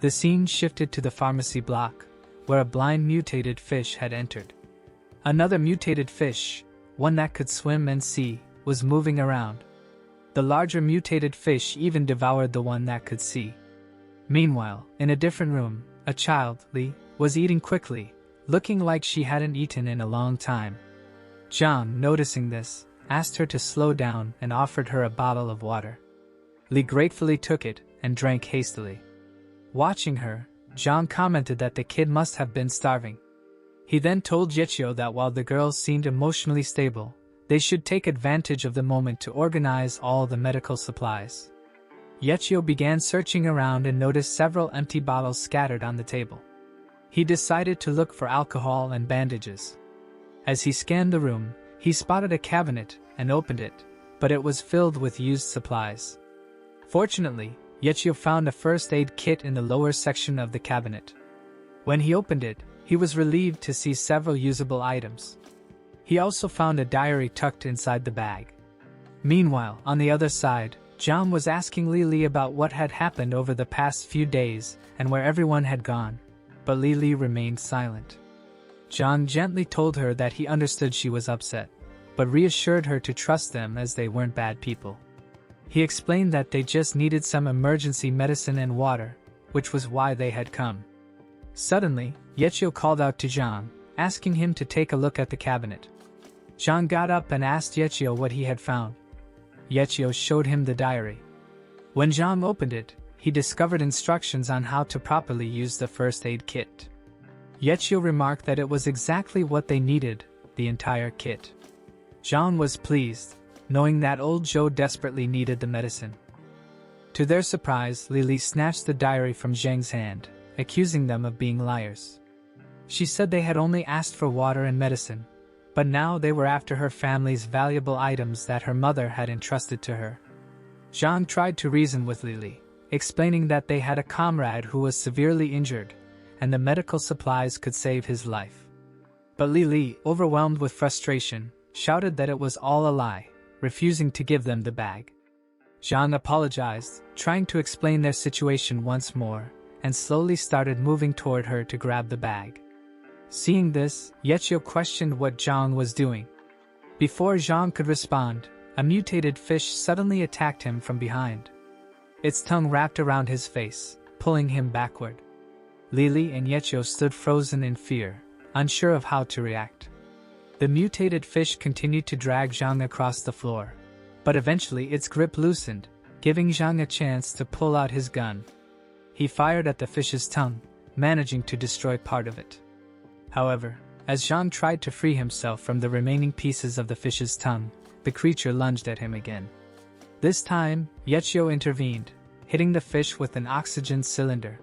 The scene shifted to the pharmacy block, where a blind mutated fish had entered. Another mutated fish, one that could swim and see, was moving around. The larger mutated fish even devoured the one that could see. Meanwhile, in a different room, a child, Li, was eating quickly, looking like she hadn't eaten in a long time. Zhang, noticing this, asked her to slow down and offered her a bottle of water. Li gratefully took it and drank hastily. Watching her, Zhang commented that the kid must have been starving. He then told Yechio that while the girls seemed emotionally stable, they should take advantage of the moment to organize all the medical supplies. Yechio began searching around and noticed several empty bottles scattered on the table. He decided to look for alcohol and bandages. As he scanned the room, he spotted a cabinet and opened it, but it was filled with used supplies. Fortunately, Yechio found a first aid kit in the lower section of the cabinet. When he opened it, he was relieved to see several usable items. He also found a diary tucked inside the bag. Meanwhile, on the other side, John was asking Lily about what had happened over the past few days and where everyone had gone, but Lily remained silent. John gently told her that he understood she was upset, but reassured her to trust them as they weren't bad people. He explained that they just needed some emergency medicine and water, which was why they had come. Suddenly, Yechio called out to John, asking him to take a look at the cabinet. John got up and asked Yechio what he had found. Yechio showed him the diary. When John opened it, he discovered instructions on how to properly use the first aid kit. Yechio remarked that it was exactly what they needed, the entire kit. John was pleased, knowing that old Joe desperately needed the medicine. To their surprise, Lily snatched the diary from Zheng's hand, accusing them of being liars. She said they had only asked for water and medicine, but now they were after her family's valuable items that her mother had entrusted to her. Zhang tried to reason with Lily, explaining that they had a comrade who was severely injured, and the medical supplies could save his life. But Lily, overwhelmed with frustration, shouted that it was all a lie, refusing to give them the bag. Zhang apologized, trying to explain their situation once more, and slowly started moving toward her to grab the bag. Seeing this, Yechio questioned what Zhang was doing. Before Zhang could respond, a mutated fish suddenly attacked him from behind. Its tongue wrapped around his face, pulling him backward. Lily and Yechio stood frozen in fear, unsure of how to react. The mutated fish continued to drag Zhang across the floor, but eventually its grip loosened, giving Zhang a chance to pull out his gun. He fired at the fish's tongue, managing to destroy part of it. However, as Zhang tried to free himself from the remaining pieces of the fish's tongue, the creature lunged at him again. This time, Yechio intervened, hitting the fish with an oxygen cylinder.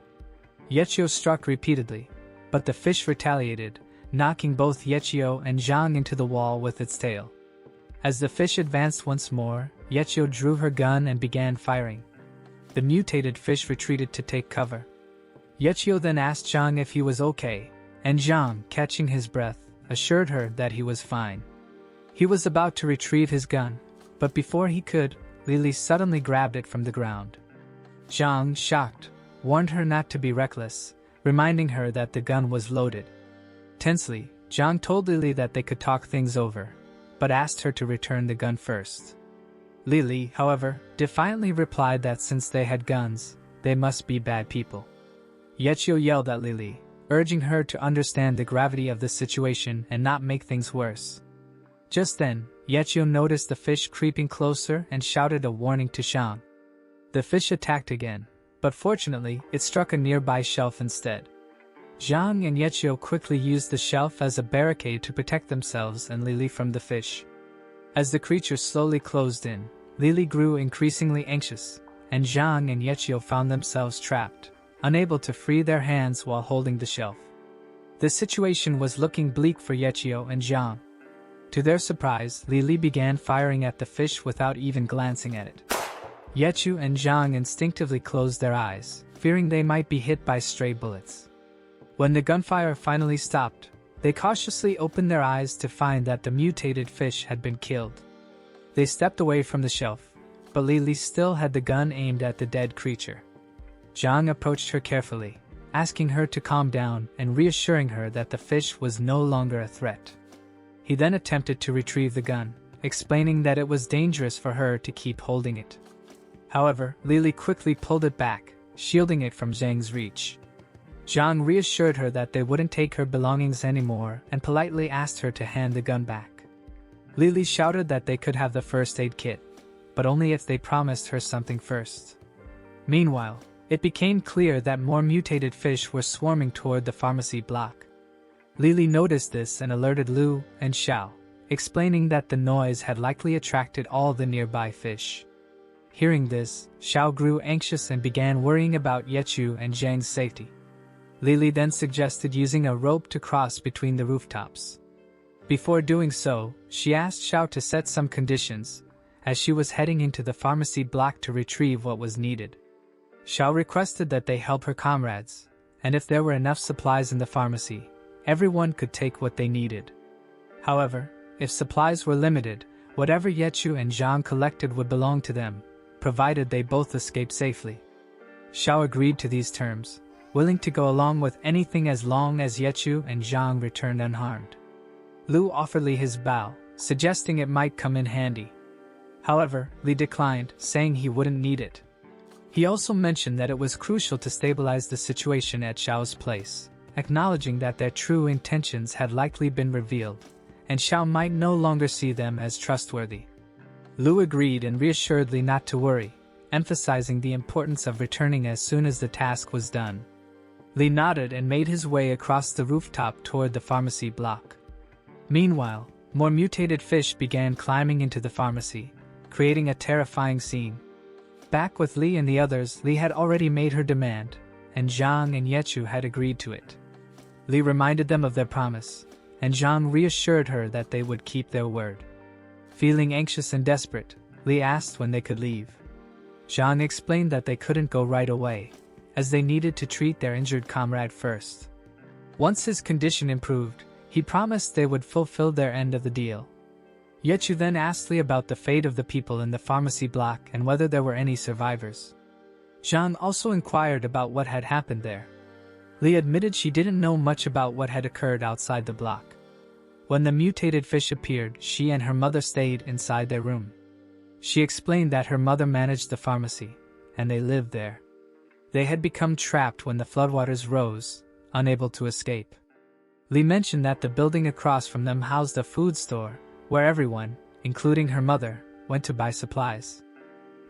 Yechio struck repeatedly, but the fish retaliated, knocking both Yechio and Zhang into the wall with its tail. As the fish advanced once more, Yechio drew her gun and began firing. The mutated fish retreated to take cover. Yechio then asked Zhang if he was okay, and Zhang, catching his breath, assured her that he was fine. He was about to retrieve his gun, but before he could, Lily suddenly grabbed it from the ground. Zhang, shocked, warned her not to be reckless, reminding her that the gun was loaded. Tensely, Zhang told Lily that they could talk things over, but asked her to return the gun first. Lily, however, defiantly replied that since they had guns, they must be bad people. Yechio yelled at Lily, urging her to understand the gravity of the situation and not make things worse. Just then, Yechio noticed the fish creeping closer and shouted a warning to Zhang. The fish attacked again, but fortunately, it struck a nearby shelf instead. Zhang and Yechio quickly used the shelf as a barricade to protect themselves and Lily from the fish. As the creature slowly closed in, Lily grew increasingly anxious, and Zhang and Yechio found themselves trapped, unable to free their hands while holding the shelf. The situation was looking bleak for Yechio and Zhang. To their surprise, Lily began firing at the fish without even glancing at it. Yechio and Zhang instinctively closed their eyes, fearing they might be hit by stray bullets. When the gunfire finally stopped, they cautiously opened their eyes to find that the mutated fish had been killed. They stepped away from the shelf, but Lily still had the gun aimed at the dead creature. Zhang approached her carefully, asking her to calm down and reassuring her that the fish was no longer a threat. He then attempted to retrieve the gun, explaining that it was dangerous for her to keep holding it. However, Lily quickly pulled it back, shielding it from Zhang's reach. Zhang reassured her that they wouldn't take her belongings anymore and politely asked her to hand the gun back. Lily shouted that they could have the first aid kit, but only if they promised her something first. Meanwhile, it became clear that more mutated fish were swarming toward the pharmacy block. Lily noticed this and alerted Lu and Xiao, explaining that the noise had likely attracted all the nearby fish. Hearing this, Xiao grew anxious and began worrying about Yechu and Zhang's safety. Lily then suggested using a rope to cross between the rooftops. Before doing so, she asked Xiao to set some conditions, as she was heading into the pharmacy block to retrieve what was needed. Xiao requested that they help her comrades, and if there were enough supplies in the pharmacy, everyone could take what they needed. However, if supplies were limited, whatever Yechu and Zhang collected would belong to them, provided they both escaped safely. Xiao agreed to these terms, willing to go along with anything as long as Yechu and Zhang returned unharmed. Lu offered Li his bow, suggesting it might come in handy. However, Li declined, saying he wouldn't need it. He also mentioned that it was crucial to stabilize the situation at Xiao's place, acknowledging that their true intentions had likely been revealed, and Xiao might no longer see them as trustworthy. Lu agreed and reassured Li not to worry, emphasizing the importance of returning as soon as the task was done. Li nodded and made his way across the rooftop toward the pharmacy block. Meanwhile, more mutated fish began climbing into the pharmacy, creating a terrifying scene. Back with Li and the others, Li had already made her demand, and Zhang and Yechu had agreed to it. Li reminded them of their promise, and Zhang reassured her that they would keep their word. Feeling anxious and desperate, Li asked when they could leave. Zhang explained that they couldn't go right away, as they needed to treat their injured comrade first. Once his condition improved, he promised they would fulfill their end of the deal. Yechu then asked Li about the fate of the people in the pharmacy block and whether there were any survivors. Zhang also inquired about what had happened there. Li admitted she didn't know much about what had occurred outside the block. When the mutated fish appeared, she and her mother stayed inside their room. She explained that her mother managed the pharmacy, and they lived there. They had become trapped when the floodwaters rose, unable to escape. Li mentioned that the building across from them housed a food store, where everyone, including her mother, went to buy supplies.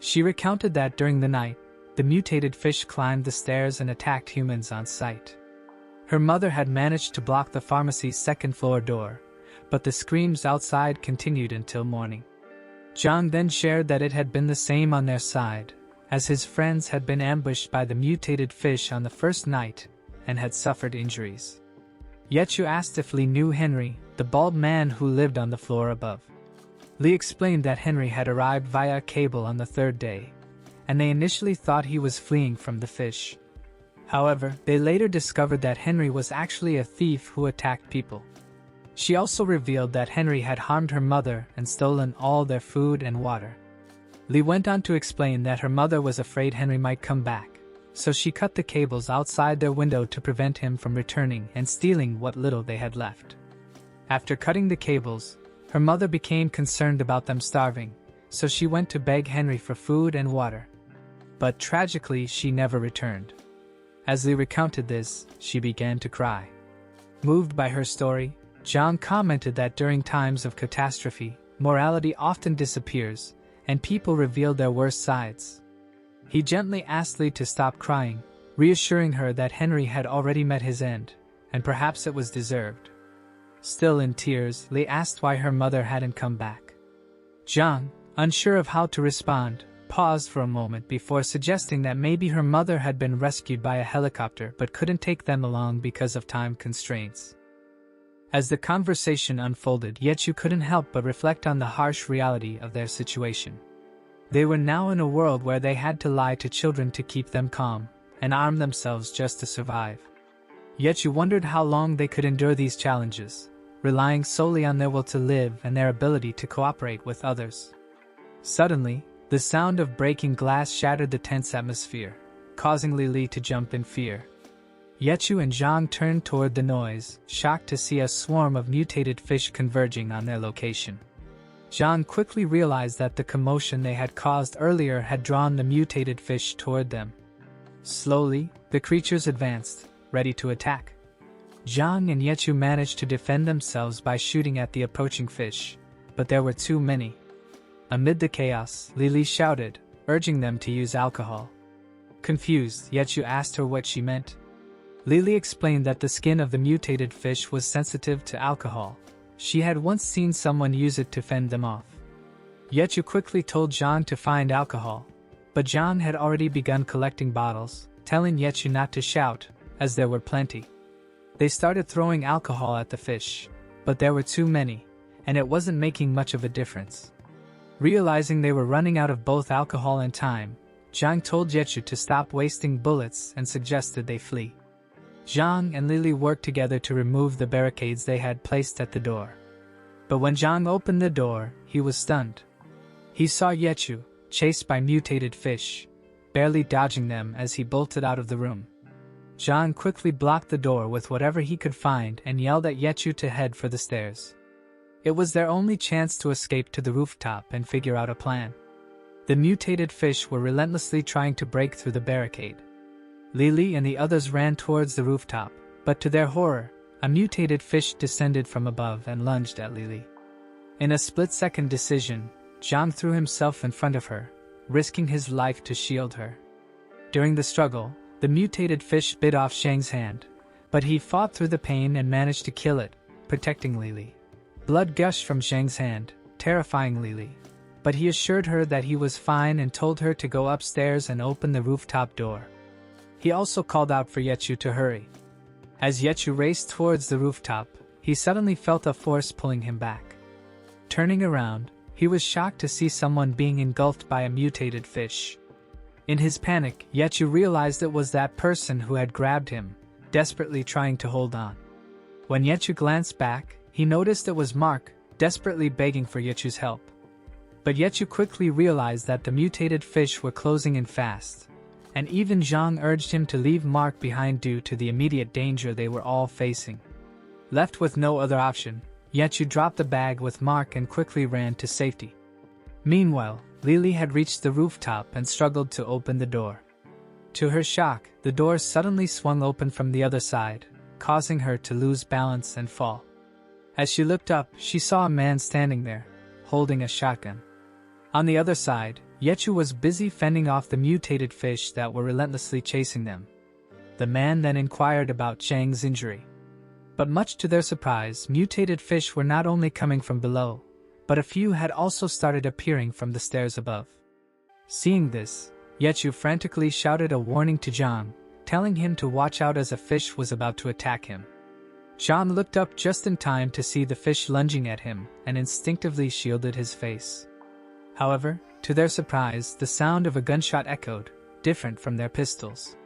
She recounted that during the night, the mutated fish climbed the stairs and attacked humans on sight. Her mother had managed to block the pharmacy's second-floor door, but the screams outside continued until morning. Zhang then shared that it had been the same on their side, as his friends had been ambushed by the mutated fish on the first night and had suffered injuries. Yechu asked if Li knew Henry, the bald man who lived on the floor above. Li explained that Henry had arrived via a cable on the third day, and they initially thought he was fleeing from the fish. However, they later discovered that Henry was actually a thief who attacked people. She also revealed that Henry had harmed her mother and stolen all their food and water. Li went on to explain that her mother was afraid Henry might come back, so she cut the cables outside their window to prevent him from returning and stealing what little they had left. After cutting the cables, her mother became concerned about them starving, so she went to beg Henry for food and water. But tragically, she never returned. As Li recounted this, she began to cry. Moved by her story, Zhang commented that during times of catastrophe, morality often disappears, and people reveal their worst sides. He gently asked Li to stop crying, reassuring her that Henry had already met his end, and perhaps it was deserved. Still in tears, Li asked why her mother hadn't come back. Zhang, unsure of how to respond, paused for a moment before suggesting that maybe her mother had been rescued by a helicopter but couldn't take them along because of time constraints. As the conversation unfolded, Yechu couldn't help but reflect on the harsh reality of their situation. They were now in a world where they had to lie to children to keep them calm, and arm themselves just to survive. Yechu wondered how long they could endure these challenges, relying solely on their will to live and their ability to cooperate with others. Suddenly, the sound of breaking glass shattered the tense atmosphere, causing Li to jump in fear. Yechu and Zhang turned toward the noise, shocked to see a swarm of mutated fish converging on their location. Zhang quickly realized that the commotion they had caused earlier had drawn the mutated fish toward them. Slowly, the creatures advanced, ready to attack. Zhang and Yechu managed to defend themselves by shooting at the approaching fish, but there were too many. Amid the chaos, Li shouted, urging them to use alcohol. Confused, Yechu asked her what she meant. Lily explained that the skin of the mutated fish was sensitive to alcohol. She had once seen someone use it to fend them off. Yechu quickly told Zhang to find alcohol, but Zhang had already begun collecting bottles, telling Yechu not to shout, as there were plenty. They started throwing alcohol at the fish, but there were too many, and it wasn't making much of a difference. Realizing they were running out of both alcohol and time, Zhang told Yechu to stop wasting bullets and suggested they flee. Zhang and Lily worked together to remove the barricades they had placed at the door. But when Zhang opened the door, he was stunned. He saw Yechu, chased by mutated fish, barely dodging them as he bolted out of the room. Zhang quickly blocked the door with whatever he could find and yelled at Yechu to head for the stairs. It was their only chance to escape to the rooftop and figure out a plan. The mutated fish were relentlessly trying to break through the barricade. Lily and the others ran towards the rooftop, but to their horror, a mutated fish descended from above and lunged at Lily. In a split-second decision, Zhang threw himself in front of her, risking his life to shield her. During the struggle, the mutated fish bit off Shang's hand, but he fought through the pain and managed to kill it, protecting Lily. Blood gushed from Shang's hand, terrifying Lily, but he assured her that he was fine and told her to go upstairs and open the rooftop door. He also called out for Yechu to hurry. As Yechu raced towards the rooftop, he suddenly felt a force pulling him back. Turning around, he was shocked to see someone being engulfed by a mutated fish. In his panic, Yechu realized it was that person who had grabbed him, desperately trying to hold on. When Yechu glanced back, he noticed it was Mark, desperately begging for Yechu's help. But Yechu quickly realized that the mutated fish were closing in fast, and even Zhang urged him to leave Mark behind due to the immediate danger they were all facing. Left with no other option, Yechu dropped the bag with Mark and quickly ran to safety. Meanwhile, Lily had reached the rooftop and struggled to open the door. To her shock, the door suddenly swung open from the other side, causing her to lose balance and fall. As she looked up, she saw a man standing there, holding a shotgun. On the other side, Yechu was busy fending off the mutated fish that were relentlessly chasing them. The man then inquired about Chang's injury. But much to their surprise, mutated fish were not only coming from below, but a few had also started appearing from the stairs above. Seeing this, Yechu frantically shouted a warning to Zhang, telling him to watch out as a fish was about to attack him. Zhang looked up just in time to see the fish lunging at him and instinctively shielded his face. However, to their surprise, the sound of a gunshot echoed, different from their pistols.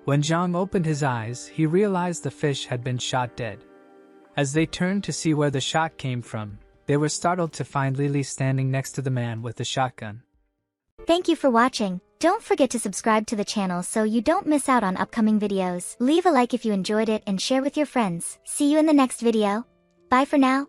When Zhang opened his eyes, he realized the fish had been shot dead. As they turned to see where the shot came from, they were startled to find Lily standing next to the man with the shotgun. Thank you for watching. Don't forget to subscribe to the channel so you don't miss out on upcoming videos. Leave a like if you enjoyed it and share with your friends. See you in the next video. Bye for now.